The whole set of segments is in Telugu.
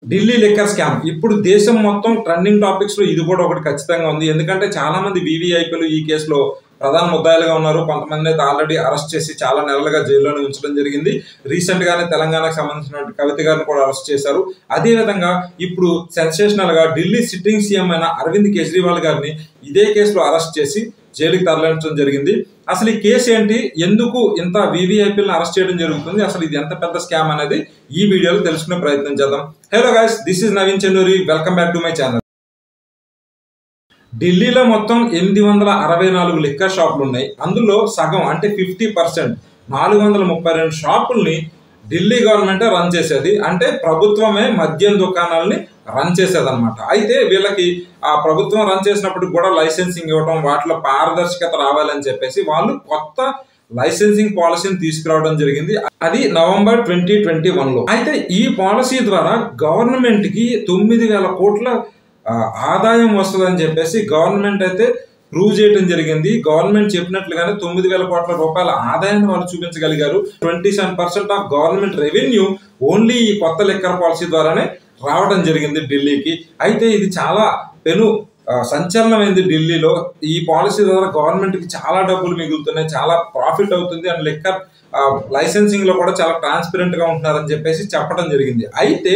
ఢిల్లీ లిక్కర్ స్కామ్ ఇప్పుడు దేశం మొత్తం ట్రెండింగ్ టాపిక్స్ లో ఇది కూడా ఒకటి ఖచ్చితంగా ఉంది. ఎందుకంటే చాలా మంది వీవీఐపీలు ఈ కేసులో ప్రధాన ముద్దాయిలుగా ఉన్నారు. కొంతమంది అయితే ఆల్రెడీ అరెస్ట్ చేసి చాలా నెలలుగా జైల్లోనే ఉంచడం జరిగింది. రీసెంట్ గానే తెలంగాణకు సంబంధించిన కవిత గారిని కూడా అరెస్ట్ చేశారు. అదే విధంగా ఇప్పుడు సెన్సేషనల్ గా ఢిల్లీ సిట్టింగ్ సీఎం అయిన అరవింద్ కేజ్రీవాల్ గారిని ఇదే కేసులో అరెస్ట్ చేసి జైలుకి తరలించడం జరిగింది. అసలు ఈ కేసు ఏంటి, ఎందుకు ఇంత వీవీఐపీలను అరెస్ట్ చేయడం జరుగుతుంది, అసలు ఇది ఎంత పెద్ద స్కామ్ అనేది ఈ వీడియోలో తెలుసుకునే ప్రయత్నం చేద్దాం. Hello guys, this is Naveen Chennuri, welcome back to my channel. ఢిల్లీలో మొత్తం 864 లిక్కర్ షాపులు ఉన్నాయి. అందులో సగం అంటే 50% 432 షాపుల్ని ఢిల్లీ గవర్నమెంటే రన్ చేసేది. అంటే ప్రభుత్వమే మద్యం దుకాణాలని రన్ చేసేదన్నమాట. అయితే వీళ్ళకి ఆ ప్రభుత్వం రన్ చేసినప్పుడు కూడా లైసెన్సింగ్ ఇవ్వడం, వాటిలో పారదర్శకత రావాలని చెప్పేసి వాళ్ళు కొత్త లైసెన్సింగ్ పాలసీని తీసుకురావడం జరిగింది. అది నవంబర్ 2021లో. అయితే ఈ పాలసీ ద్వారా గవర్నమెంట్ కి 9,000 కోట్ల ఆదాయం వస్తుందని చెప్పేసి గవర్నమెంట్ అయితే ప్రూవ్ చేయడం జరిగింది. గవర్నమెంట్ చెప్పినట్లుగానే 9,000 కోట్ల రూపాయల ఆదాయాన్ని వాళ్ళు చూపించగలిగారు. 27% ఆఫ్ గవర్నమెంట్ రెవెన్యూ ఓన్లీ ఈ కొత్త లిక్కర్ పాలసీ ద్వారానే రావడం జరిగింది ఢిల్లీకి. అయితే ఇది చాలా పెను సంచలనమైంది ఢిల్లీలో. ఈ పాలసీ ద్వారా గవర్నమెంట్ కి చాలా డబ్బులు మిగులుతున్నాయి, చాలా ప్రాఫిట్ అవుతుంది. అండ్ లిక్కర్ లైసెన్సింగ్ లో కూడా చాలా ట్రాన్స్పరెంట్ గా ఉంటున్నారని చెప్పేసి చెప్పడం జరిగింది. అయితే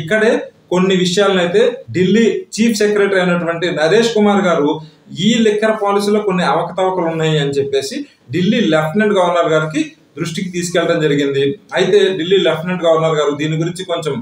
ఇక్కడే కొన్ని విషయాలను అయితే ఢిల్లీ చీఫ్ సెక్రటరీ అయినటువంటి నరేష్ కుమార్ గారు ఈ లిక్కర్ పాలసీలో కొన్ని అవకతవకలు ఉన్నాయి అని చెప్పేసి ఢిల్లీ లెఫ్టినెంట్ గవర్నర్ గారికి దృష్టికి తీసుకెళ్లడం జరిగింది. అయితే ఢిల్లీ లెఫ్టినెంట్ గవర్నర్ గారు దీని గురించి కొంచెం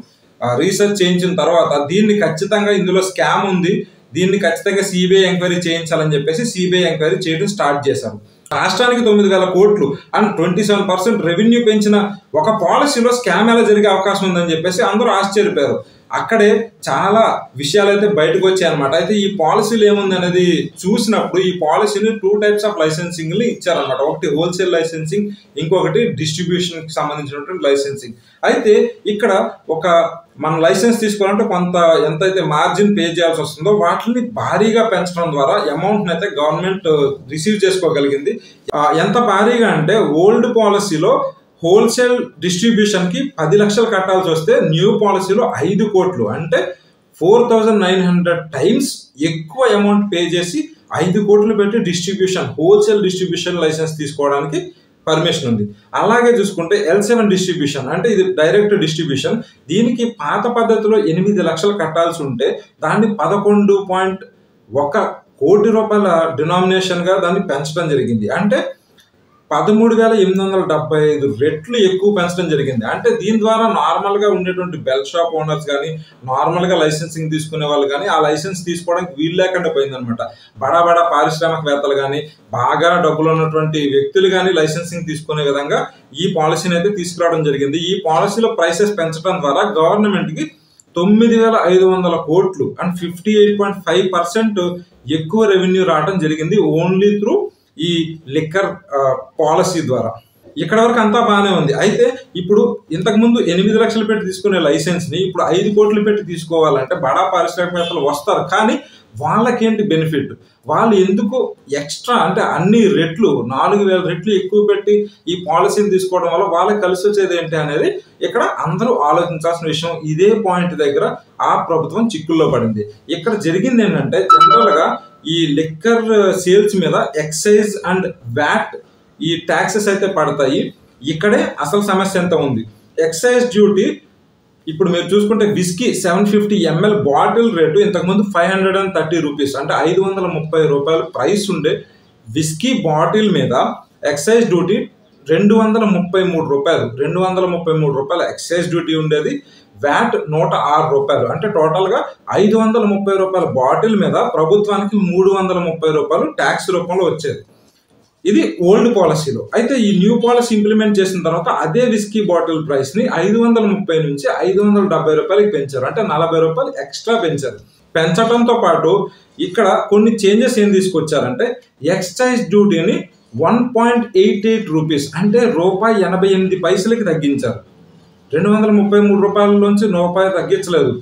రీసెర్చ్ చేయించిన తర్వాత దీన్ని ఖచ్చితంగా ఇందులో స్కామ్ ఉంది, దీన్ని ఖచ్చితంగా సిబిఐ ఎంక్వైరీ చేయించాలని చెప్పేసి సిబిఐ ఎంక్వైరీ చేయడం స్టార్ట్ చేశారు. రాష్ట్రానికి 9,000 కోట్లు అండ్ 27% రెవెన్యూ పెంచిన ఒక పాలసీలో స్కామ్ ఎలా జరిగే అవకాశం ఉందని చెప్పేసి అందరూ ఆశ్చర్యపోయారు. అక్కడే చాలా విషయాలు అయితే బయటకు వచ్చాయి అనమాట. అయితే ఈ పాలసీలు ఏముంది అనేది చూసినప్పుడు ఈ పాలసీని 2 టైప్స్ ఆఫ్ లైసెన్సింగ్ ఇచ్చారనమాట. ఒకటి హోల్సేల్ లైసెన్సింగ్, ఇంకొకటి డిస్ట్రిబ్యూషన్ కి సంబంధించినటువంటి లైసెన్సింగ్. అయితే ఇక్కడ ఒక మనం లైసెన్స్ తీసుకోవాలంటే కొంత ఎంతైతే మార్జిన్ పే చేయాల్సి వస్తుందో వాటిని భారీగా పెంచడం ద్వారా అమౌంట్ అయితే గవర్నమెంట్ రిసీవ్ చేసుకోగలిగింది. ఎంత భారీగా అంటే ఓల్డ్ పాలసీలో హోల్సేల్ డిస్ట్రిబ్యూషన్ కి 10 లక్షలు కట్టాల్సి వస్తే న్యూ పాలసీలో 5 కోట్లు అంటే 4,900 టైమ్స్ ఎక్కువ అమౌంట్ పే చేసి 5 కోట్లు పెట్టి డిస్ట్రిబ్యూషన్, హోల్సేల్ డిస్ట్రిబ్యూషన్ లైసెన్స్ తీసుకోవడానికి పర్మిషన్ ఉంది. అలాగే చూసుకుంటే L7 డిస్ట్రిబ్యూషన్ అంటే ఇది డైరెక్ట్ డిస్ట్రిబ్యూషన్, దీనికి పాత పద్ధతిలో 8 లక్షలు కట్టాల్సి ఉంటే దాన్ని 11.1 కోటి రూపాయల డినామినేషన్ గా దాన్ని పెంచడం జరిగింది. అంటే 13,875 రెట్లు ఎక్కువ పెంచడం జరిగింది. అంటే దీని ద్వారా నార్మల్ గా ఉండేటువంటి బెల్ షాప్ ఓనర్స్ కానీ, నార్మల్ గా లైసెన్సింగ్ తీసుకునే వాళ్ళు కానీ ఆ లైసెన్స్ తీసుకోవడానికి వీలు లేకుండా పోయిందనమాట. బడా పారిశ్రామికవేత్తలు కానీ, బాగా డబ్బులు ఉన్నటువంటి వ్యక్తులు కానీ లైసెన్సింగ్ తీసుకునే విధంగా ఈ పాలసీని అయితే తీసుకురావడం జరిగింది. ఈ పాలసీలో ప్రైసెస్ పెంచడం ద్వారా గవర్నమెంట్ కి 9,500 కోట్లు అండ్ 58.5% ఎక్కువ రెవెన్యూ రావడం జరిగింది ఓన్లీ త్రూ ఈ లిక్కర్ పాలసీ ద్వారా. ఇక్కడ వరకు అంతా బాగానే ఉంది. అయితే ఇప్పుడు ఇంతకుముందు 8 లక్షలు పెట్టి తీసుకునే లైసెన్స్ ని ఇప్పుడు 5 కోట్లు పెట్టి తీసుకోవాలంటే బడా పారిశ్రామికవేత్తలు వస్తారు, కానీ వాళ్ళకేంటి బెనిఫిట్, వాళ్ళు ఎందుకు ఎక్స్ట్రా అంటే అన్ని రెట్లు 4,000 రెట్లు ఎక్కువ పెట్టి ఈ పాలసీని తీసుకోవడం వల్ల వాళ్ళకి కలిసి వచ్చేది ఏంటి అనేది ఇక్కడ అందరూ ఆలోచించాల్సిన విషయం. ఇదే పాయింట్ దగ్గర ఆ ప్రభుత్వం చిక్కుల్లో పడింది. ఇక్కడ జరిగింది ఏంటంటే జనరల్ గా ఈ లిక్కర్ సేల్స్ మీద ఎక్సైజ్ అండ్ వ్యాట్ ఈ ట్యాక్సెస్ అయితే పడతాయి. ఇక్కడే అసలు సమస్య ఎంత ఉంది. ఎక్సైజ్ డ్యూటీ ఇప్పుడు మీరు చూసుకుంటే విస్కీ 750 ml బాటిల్ రేటు ఇంతకుముందు 530 రూపీస్ అంటే 530 రూపాయలు ప్రైస్ ఉండే విస్కీ బాటిల్ మీద ఎక్సైజ్ డ్యూటీ 233 రూపాయలు, 233 రూపాయల ఎక్సైజ్ డ్యూటీ ఉండేది. వ్యాట్ 106 రూపాయలు అంటే టోటల్ గా 530 రూపాయల బాటిల్ మీద ప్రభుత్వానికి 330 రూపాయలు ట్యాక్స్ రూపంలో వచ్చేది. ఇది ఓల్డ్ పాలసీలో. అయితే ఈ న్యూ పాలసీ ఇంప్లిమెంట్ చేసిన తర్వాత అదే విస్కీ బాటిల్ ప్రైస్ ని 530 నుంచి 570 రూపాయలకి పెంచారు. అంటే 40 రూపాయలు ఎక్స్ట్రా పెంచారు. పెంచడంతో పాటు ఇక్కడ కొన్ని చేంజెస్ ఏం తీసుకొచ్చారంటే ఎక్సైజ్ డ్యూటీని 1.88 రూపీస్ అంటే ₹1.88 తగ్గించారు. 233 రూపాయలలోంచి రూపాయి తగ్గించలేదు,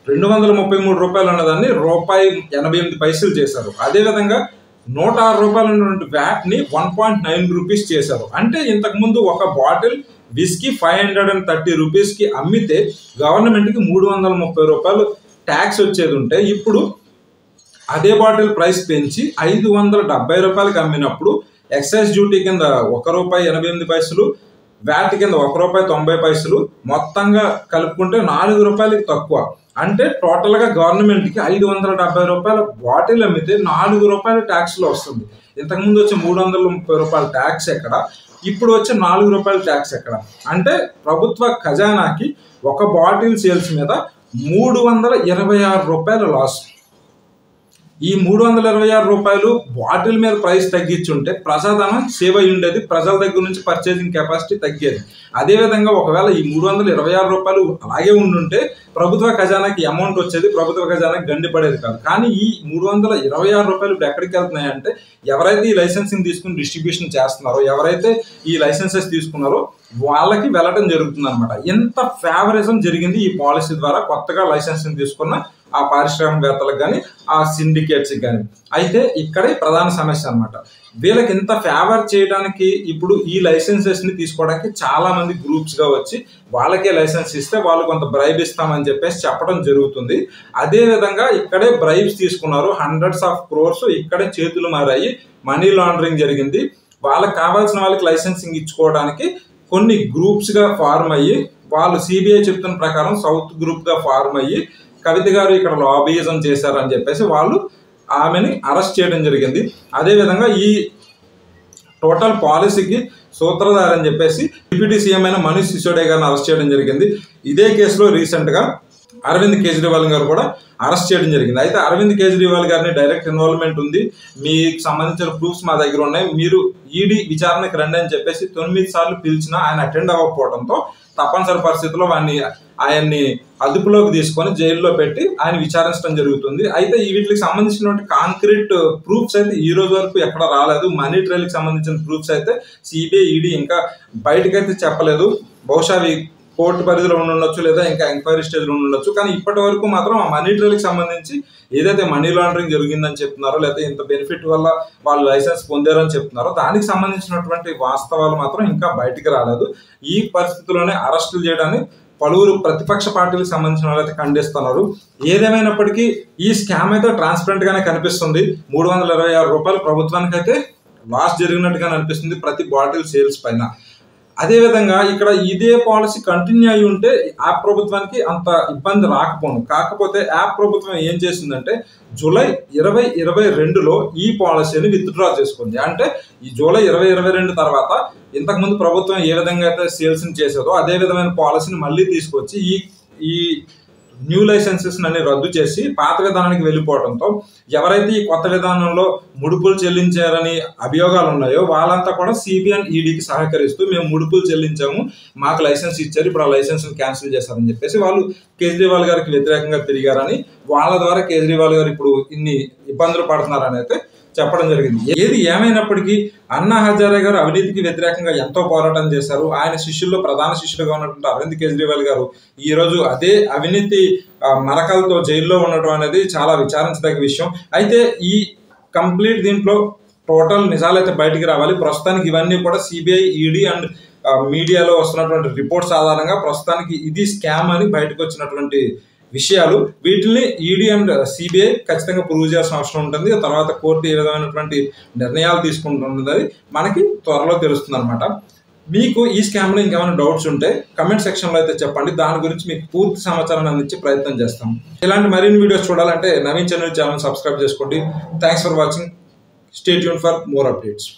233 రూపాయలు ఉన్నదాన్ని ₹1.88 చేశారు. అదేవిధంగా 106 రూపాయలు ఉన్నటువంటి వ్యాట్ ని 1.9 రూపీస్ చేశారు. అంటే ఇంతకు ముందు ఒక బాటిల్ విస్కీ 530 రూపీస్కి అమ్మితే గవర్నమెంట్కి 330 రూపాయలు ట్యాక్స్ వచ్చేది ఉంటే ఇప్పుడు అదే బాటిల్ ప్రైస్ పెంచి 570 రూపాయలకి అమ్మినప్పుడు ఎక్సైజ్ డ్యూటీ కింద ₹1.88, వ్యాట్ కింద ₹1.90, మొత్తంగా కలుపుకుంటే ₹4 తక్కువ. అంటే టోటల్గా గవర్నమెంట్కి 570 రూపాయల బాటిల్ అమ్మితే ₹4 ట్యాక్స్లో వస్తుంది. ఇంతకుముందు వచ్చే 330 రూపాయల ట్యాక్స్ ఎక్కడ, ఇప్పుడు వచ్చే ₹4 ట్యాక్స్ ఎక్కడ? అంటే ప్రభుత్వ ఖజానాకి ఒక బాటిల్ సేల్స్ మీద ₹326 లాస్. ఈ ₹326 బాటిల్ మీద ప్రైస్ తగ్గించుంటే ప్రజాధనం సేవ్ అయి ఉండేది, ప్రజల దగ్గర నుంచి పర్చేసింగ్ కెపాసిటీ తగ్గేది. అదేవిధంగా ఒకవేళ ఈ ₹326 అలాగే ఉండుంటే ప్రభుత్వ ఖజానాకి అమౌంట్ వచ్చేది, ప్రభుత్వ ఖజానాకి గండి పడేది కాదు. కానీ ఈ ₹326 ఇప్పుడు ఎక్కడికి వెళ్తున్నాయంటే ఎవరైతే ఈ లైసెన్సింగ్ తీసుకుని డిస్ట్రిబ్యూషన్ చేస్తున్నారో, ఎవరైతే ఈ లైసెన్సెస్ తీసుకున్నారో వాళ్ళకి వెళ్ళడం జరుగుతుంది అనమాట. ఎంత ఫేవరిజం జరిగింది ఈ పాలసీ ద్వారా కొత్తగా లైసెన్సింగ్ తీసుకున్న ఆ పారిశ్రామికవేత్తలకు కానీ ఆ సిండికేట్స్కి కానీ. అయితే ఇక్కడే ప్రధాన సమస్య అనమాట. వీళ్ళకి ఇంత ఫేవర్ చేయడానికి ఇప్పుడు ఈ లైసెన్సెస్ని తీసుకోవడానికి చాలా మంది గ్రూప్స్గా వచ్చి వాళ్ళకే లైసెన్స్ ఇస్తే వాళ్ళు కొంత బ్రైబ్ ఇస్తామని చెప్పేసి చెప్పడం జరుగుతుంది. అదేవిధంగా ఇక్కడే బ్రైబ్స్ తీసుకున్నారు, హండ్రెడ్స్ ఆఫ్ క్రోర్స్ ఇక్కడే చేతులు మారాయి, మనీ లాండరింగ్ జరిగింది. వాళ్ళకి కావాల్సిన వాళ్ళకి లైసెన్సింగ్ ఇచ్చుకోవడానికి కొన్ని గ్రూప్స్గా ఫార్మ్ అయ్యి వాళ్ళు సిబిఐ చెప్తున్న ప్రకారం సౌత్ గ్రూప్గా ఫార్మ్ అయ్యి కవిత గారు ఇక్కడ లాబీయిజం చేశారని చెప్పేసి వాళ్ళు ఆమెని అరెస్ట్ చేయడం జరిగింది. అదేవిధంగా ఈ టోటల్ పాలసీకి సూత్రధారి అని చెప్పేసి డిప్యూటీ సీఎం అయిన మనీష్ సిసోడియా గారిని అరెస్ట్ చేయడం జరిగింది. ఇదే కేసులో రీసెంట్గా అరవింద్ కేజ్రీవాల్ గారు కూడా అరెస్ట్ చేయడం జరిగింది. అయితే అరవింద్ కేజ్రీవాల్ గారిని డైరెక్ట్ ఇన్వాల్వ్మెంట్ ఉంది, మీకు సంబంధించిన ప్రూఫ్స్ మా దగ్గర ఉన్నాయి, మీరు ఈడీ విచారణకు రండి అని చెప్పేసి 9 సార్లు పిలిచినా ఆయన అటెండ్ అవ్వకపోవడంతో తప్పనిసరి పరిస్థితుల్లో ఆయన్ని అదుపులోకి తీసుకొని జైల్లో పెట్టి ఆయన విచారించడం జరుగుతుంది. అయితే వీటికి సంబంధించినటువంటి కాంక్రీట్ ప్రూఫ్స్ అయితే ఈ రోజు వరకు ఎక్కడ రాలేదు. మనీ ట్రయల్కి సంబంధించిన ప్రూఫ్స్ అయితే సిబిఐ ఈడీ ఇంకా బయటకైతే చెప్పలేదు. బహుశా అవి కోర్టు పరిధిలో ఉండొచ్చు లేదా ఇంకా ఎంక్వైరీ స్టేజ్లో ఉండొచ్చు. కానీ ఇప్పటి వరకు మాత్రం ఆ మనీ ట్రయల్కి సంబంధించి ఏదైతే మనీ లాండరింగ్ జరిగిందని చెప్తున్నారో లేదా ఇంత బెనిఫిట్ వల్ల వాళ్ళు లైసెన్స్ పొందారని చెప్తున్నారో దానికి సంబంధించినటువంటి వాస్తవాలు మాత్రం ఇంకా బయటికి రాలేదు. ఈ పరిస్థితుల్లోనే అరెస్టులు చేయడాన్ని పలువురు ప్రతిపక్ష పార్టీలకు సంబంధించిన వాళ్ళైతే ఖండిస్తున్నారు. ఏదేమైనప్పటికీ ఈ స్కామ్ అయితే ట్రాన్స్పరెంట్ గానే కనిపిస్తుంది. ₹326 ప్రభుత్వానికి అయితే లాస్ జరిగినట్టుగా అనిపిస్తుంది ప్రతి బాటిల్ సేల్స్ పైన. అదేవిధంగా ఇక్కడ ఇదే పాలసీ కంటిన్యూ అయి ఉంటే యాప్ ప్రభుత్వానికి అంత ఇబ్బంది రాకపోను. కాకపోతే యాప్ ప్రభుత్వం ఏం చేసిందంటే జూలై 2022లో ఈ పాలసీని విత్డ్రా చేసుకుంది. అంటే ఈ జూలై 2022 తర్వాత ఇంతకుముందు ప్రభుత్వం ఏ విధంగా అయితే సేల్స్ని చేసేదో అదే విధమైన పాలసీని మళ్ళీ తీసుకొచ్చి ఈ న్యూ లైసెన్సెస్ అన్ని రద్దు చేసి పాత విధానానికి వెళ్ళిపోవడంతో ఎవరైతే ఈ కొత్త విధానంలో ముడుపులు చెల్లించారని అభియోగాలు ఉన్నాయో వాళ్ళంతా కూడా సిబిఐ ఈడీకి సహకరిస్తూ మేము ముడుపులు చెల్లించాము, మాకు లైసెన్స్ ఇచ్చారు, ఇప్పుడు ఆ లైసెన్స్ క్యాన్సిల్ చేశారని చెప్పేసి వాళ్ళు కేజ్రీవాల్ గారికి వ్యతిరేకంగా తిరిగారని, వాళ్ళ ద్వారా కేజ్రీవాల్ గారు ఇప్పుడు ఇన్ని ఇబ్బందులు పడుతున్నారని అయితే చెప్పడం జరిగింది. ఏది ఏమైనప్పటికీ అన్నా హజారే గారు అవినీతికి వ్యతిరేకంగా ఎంతో పోరాటం చేశారు. ఆయన శిష్యుల్లో ప్రధాన శిష్యులుగా ఉన్నటువంటి అరవింద్ కేజ్రీవాల్ గారు ఈ రోజు అదే అవినీతి మరకలతో జైల్లో ఉండటం అనేది చాలా విచారించదగ్గ విషయం. అయితే ఈ కంప్లీట్ దీంట్లో టోటల్ నిజాలైతే బయటికి రావాలి. ప్రస్తుతానికి ఇవన్నీ కూడా సిబిఐ ఈడీ అండ్ మీడియాలో వస్తున్నటువంటి రిపోర్ట్స్ ఆధారంగా ప్రస్తుతానికి ఇది స్కామ్ అని బయటకు వచ్చినటువంటి విషయాలు. వీటిని ఈడీ అండ్ సిబిఐ ఖచ్చితంగా ప్రూవ్ చేయాల్సిన అవసరం ఉంటుంది. తర్వాత కోర్టు ఏ విధమైనటువంటి నిర్ణయాలు తీసుకుంటున్నది మనకి త్వరలో తెలుస్తుంది అనమాట. మీకు ఈ స్కామ్లో ఇంకేమైనా డౌట్స్ ఉంటే కమెంట్ సెక్షన్లో అయితే చెప్పండి, దాని గురించి మీకు పూర్తి సమాచారాన్ని అందించే ప్రయత్నం చేస్తాం. ఇలాంటి మరిన్ని వీడియోస్ చూడాలంటే నవీన్ ఛానల్ సబ్స్క్రైబ్ చేసుకోండి. Thanks for watching. Stay tune for more updates.